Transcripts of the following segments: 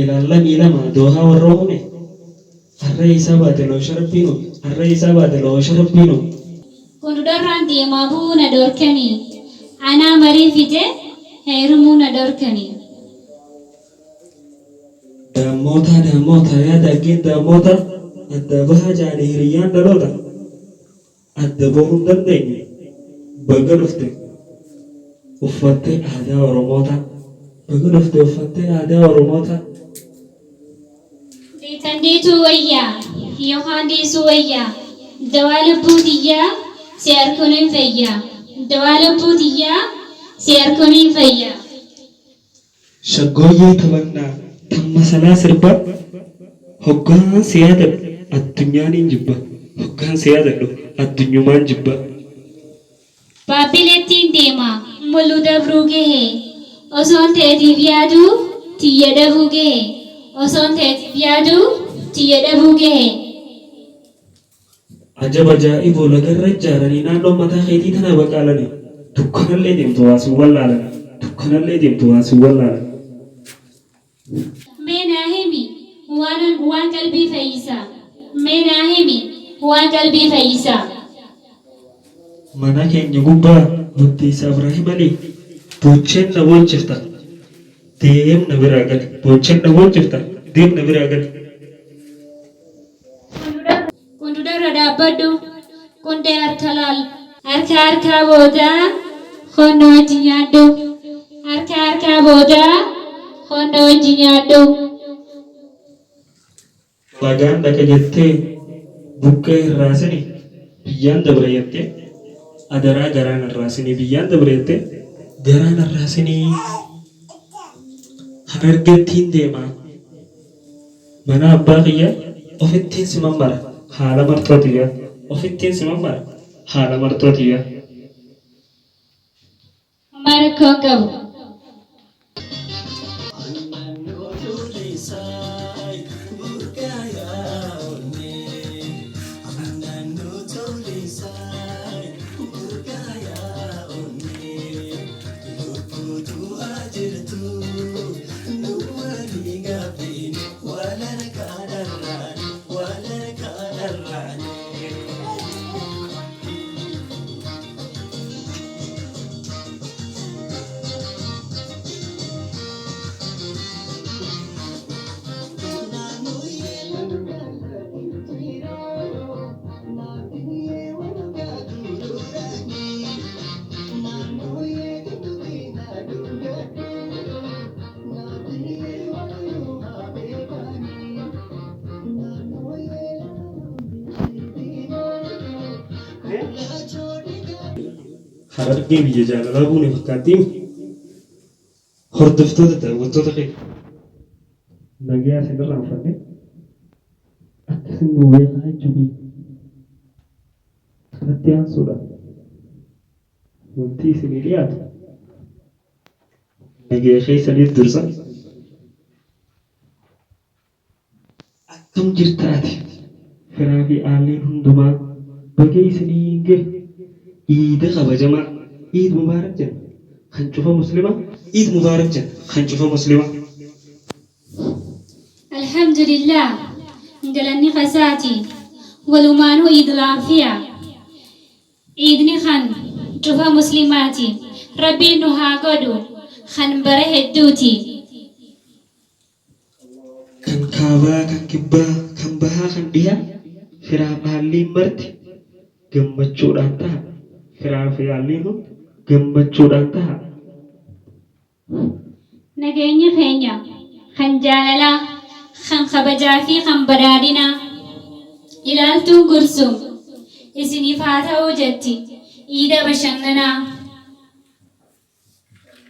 ilaallan ilama doohaa warra uume harree isaa baate loo sharabbiinu harree isaa baate loo sharabbiinu. Kun darraan deemaa bu'uu na dhorkanii anaa marii fite heerumuu na dhorkanii. Daammoota yaada aggeen daammoota adda bahaa jaanii hiriyyaan dhaloota adda bahuu hin dandeenye baga dhufte uffattee aadaa Oromoota baga dhufte uffattee aadaa Oromoota. Diitandiituu wayyaa yookaan diisuu wayyaa dawaa lubbuu xiyyaa si harkuun hin fayyaa dawaa lubbuu xiyyaa si harkuun hin fayyaa. Shaggooyyee taphannaa tamma salaa sirba hoggaan si yaadadhu addunyaan hin jibba hoggaan si yaadadhu addunyumaan jibba. Baabbilettiin deema mul'uu dabruu gahee osoon ta'eetiif yaaduu tiyya dhabuu gahee osoon ta'eetiif yaaduu tiyya dhabuu gahee. Ajab ajaa'iboo lagarra ijaaranii naannoo mataa keetii tana baqaalanii dukkanallee deemtu waasiin wallaalan dukkanallee deemtu waasiin wallaalan. Mee naa himi waan qalbii fayyisaa. Mee naa himi waan qalbii fayyisaa. Mana keenya gubbaa nutti isaa Ibrahim Ali boocheen na boonchifta deem na biraa gali boocheen na boonchifta deem na biraa gali. Kundudarra dhaabbadhu kundee harka laal harkaa boodaa qonna wajji nyaadhu harkaa boodaa qonna wajji nyaadhu. Lagaan dhaqa jettee buqqee hirraasini biyyaan dabra jettee adaraa garaan hirraasini biyyaan dabra jettee garaan hirraasini harargettiin deemaa mana abbaa kiyya ofittiin siman mara haala martootiyya ofittiin siman mara haala martootiyya. Markoo qabu. Harargee biyya jaalalaa buune fakkaattiin hordoftoota daawwattoota kee nagayaa isinirraa uffanne akkasiin nu beekaa jechuudha. Kanatti aansuudha wanti isinii dhiyaatu nagaya keessaniif dursa akkam jirtaati firaa fi aalleen hundumaa bagee isinii hin gahe. Iida kabajamaa Iid Mubaarak jenna kan cufa Muslimaa Iid Mubaarak jenna kan cufa Muslimaa. Alhamdulillah galanni qasaati walumaanuu Iid laafiyaa Iidni kan cufa Muslimaati Rabbiin nu haa godhu kan bara hedduuti. Kan kaabaa kan kibbaa kan bahaa kan dhiyaa firaa haalliin marti gammachuudhaan ta'a. Firaa fi haalliin gammachuudhaan ta'a. Nageenyi keenya kan jaalalaa kan kabajaa fi kan badhaadhinaa ilaaltuun Gursum isiniif haa ta'uu jetti iida bashannanaa.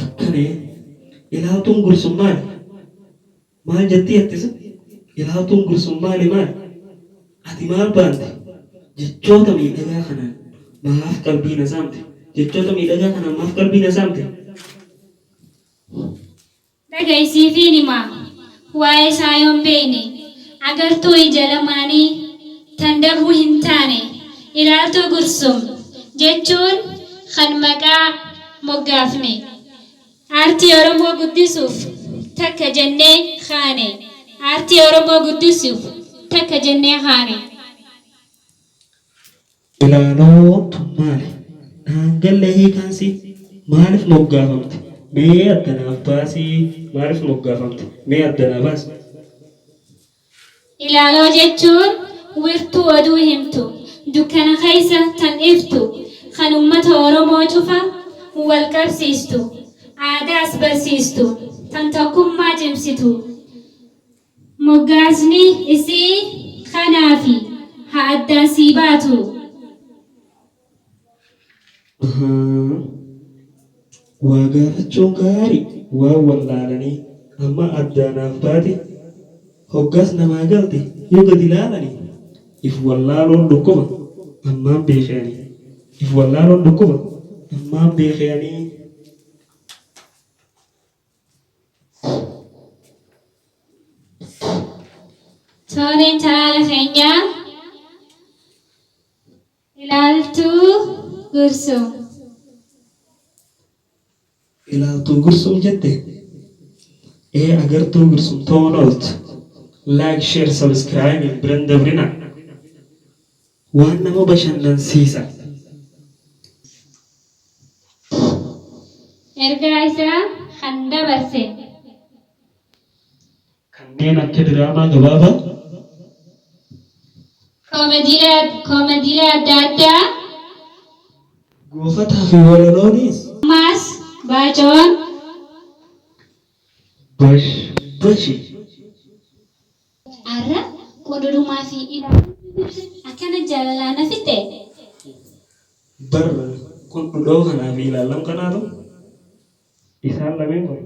Akkanee ilaaltuun Gursum maali? Maal jetti jettisa? Ilaaltuun Gursum maali maali? Ati maal baante? Jechoota miidhagaa kanaan maaf qalbii na saamte? Jechoota miidhagaa kanaan maaf qalbii na saamte? Dhagaysiifiin himaa waa'ee isaa yoon beekne agartuu ija lamaanii tan dhabuu hin taane ilaaltuu Gursum jechuun kan maqaa moggaafne aartii Oromoo guddisuuf takka jennee kaane aartii Oromoo guddisuuf takka jennee kaane. Ilaaloo maali? Dhaangallee hiikansi maaliif moggaafamte? Mee addanaaf baasii maaliif moggaafamte? Mee addanaaf baasi. Ilaaloo jechuun wirtuu oduu himtu dukkana keessa tan iftu kan uummata Oromoo cufa wal qabsiistu aadaas barsiistu tan tokkummaa cimsitu. Moggaasni isii kanaafi haa addaan sii baatu. Waa gaafachuun gaarii waa wallaalanii amma addaanaaf baate hoggas namaa galte yoo gadi ilaalanii if wallaaloon dhukkuma ammaan beekanii if wallaaloon dhukkuma ammaan beekanii. Tooreen talaala keenyaa ilaaltuu gursum. Ilaaltuu gursum jette agartuu gursum ta'uun ooltu. Like, share, subscribe, biran dabrina. Waan nama bashannansiisa. Ergaa isaa kan dabarse. Kanneen akka diraamaa gabaabaa. Koomediilee adda addaa. Goofataa fi walaloonis. Ammaas baacoon. Bashi. Arra qododumaa fi ilaaluu akkana jaalalaa na fitte. Barra kun dhudhoo kanaa fi ilaalam kanaatu isaan lameen kun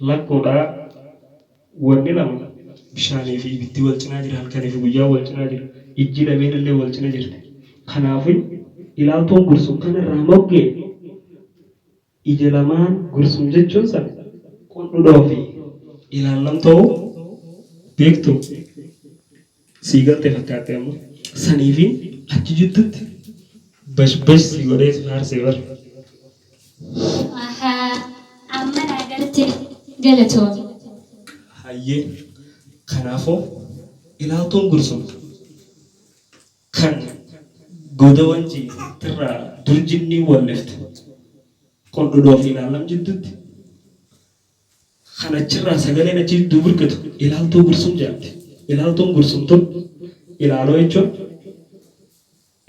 lakkoodhaa wanni lama bishaanii fi ibiddi wal cinaa jira halkanii fi guyyaa wal cinaa jira ijji lameen illee wal cina jirti. Kanaafuu ilaaltuun gursum kanarraa moggee ija lamaan gursum jechuun sana kun dhudhoo fi ilaalam ta'uu beektu siigalte fakkaate amma sanii fi achi jidduutti bash si godhee faarsee bar. Amma naagarte galatoon. Hayyee kanaafuu ilaaltuun gursum kan goda wancii irraa durjinni wallifte kun dhudhoo fi ilaalam jidduutti kanachirraa sagaleen achi duburgatu ilaaltuu gursum jedhamti. Ilaaltuun gursum tun ilaaloo jechuun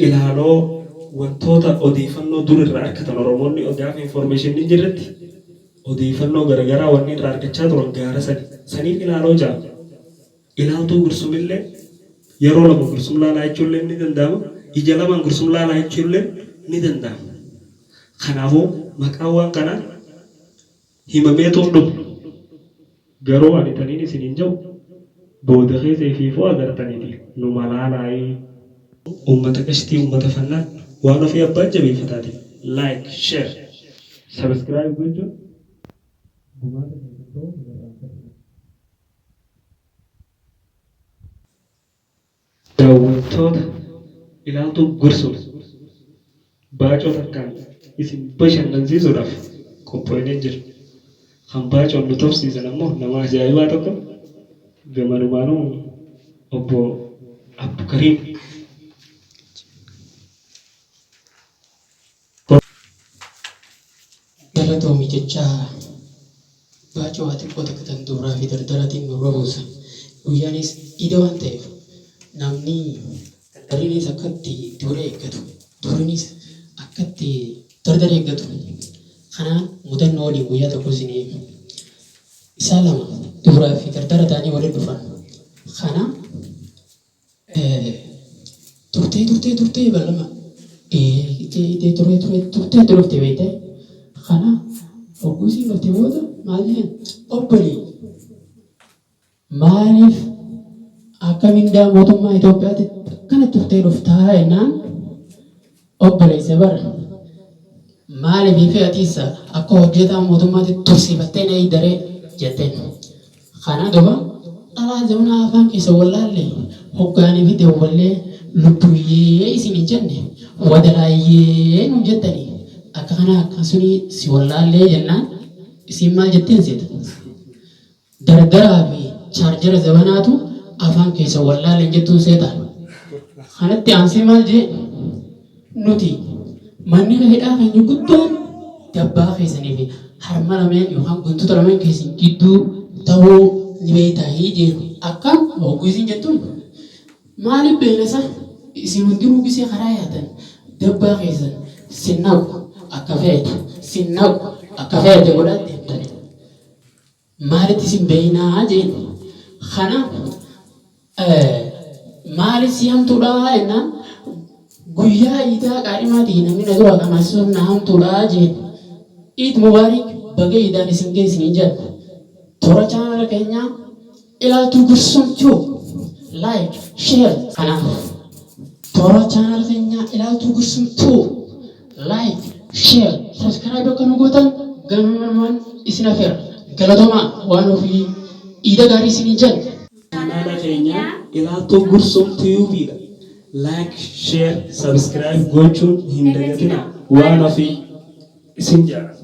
ilaaloo wantoota odeeffannoo dur irraa argatan Oromoonni gaafa information jirratti odeeffannoo garaagaraa wanni irraa argachaa turan gaara saniif ilaaloo jedhama. Ilaaltuu gursumillee yeroo lama gursum laalaa jechuullee ni danda'ama. Ija lamaan gursum laalaa jechuullee ni danda'ama. Kanaafuu maqaan waan kanaa himameetu dhufu. Garuu ani taniin isiniin jiru booda keessee fi foo agartaniiti nu malaalaayee uummata qashtii uummata fannaan waan ofii abbaan jabeeffataati. Like, share, subscribe gochuun daawwattoota ilaaltuu gursum baacoo takkaan isin bashannansiisuudhaaf qophoonee jira. Kan baacoon nu tofsiisan ammoo nama ajaa'ibaa tokko gamanumaanuu obbo Abdukariim. Galatoomi jechaa baacoo ati qoota katan duraa fi dardaratiin nurra buusa. Guyyaanis ida waan ta'eef namni dardariinis akkatti dura eeggatu duriinis akkatti dardara eeggatu. Kanaan mudannoo waliin guyyaa tokko isinii isaa lama duraa fi dardara ta'anii waliin dhufan. Kana turtee bal'ama turtee dhufte beekte. Kana ogusii dhufte booda maal jedhan obbolii maaliif akka mindaa mootummaa Itoophiyaatti kana turtee dhuftaa jennaan obboleessa bara. Maaliif fi atiisa akka hojjetaa mootummaatti tursiifattee na daree jetteen. Kana duuba dhalaa zamanaa afaan keessa wallaalle hoggaanii fi deewwallee lubbuyyee isin hin jenne wadalaayyee nu jettanii akka kana akkasuni si wallaallee jennaan isin maal jetteen seeta. dardaraa fi chaarjara zabanaatu afaan keessa wallaaleen jettuun seetaan. Kanatti aansee maal jee nuti manni hidhaa keenya guddaan dabbaa keessanii fi harma lameen yookaan guntuta lameen keessan gidduu ta'uu ni beektaahii jeen akkam hogguu isin jettuun maaliif beeklasa isin hundinuu gisee karaa yaatan dabbaa keessan sinnaqu akka feete godhatte jettani maalitti isin beeynaa jeen kana maali si hamtuudhaa jennaan guyyaa iidaa qaadhimaatii namni na dura qamaasuun na hamtuudhaa jeen Eid Mubarak baga iidaan isin geessanii jedha toora chaanala keenyaa ilaaltuu gursumtuu like share kanaaf toora chaanala keenyaa ilaaltuu gursumtuu like share subscribe akka nu gootan gammamaan isin afeera galatomaa waan ofii iida gaarii isin jedha. Chaanala keenya ilaaltuu gursumtuu biidha. Like, share, subscribe gochuun hin dagatina waan ofii isin jaalladha.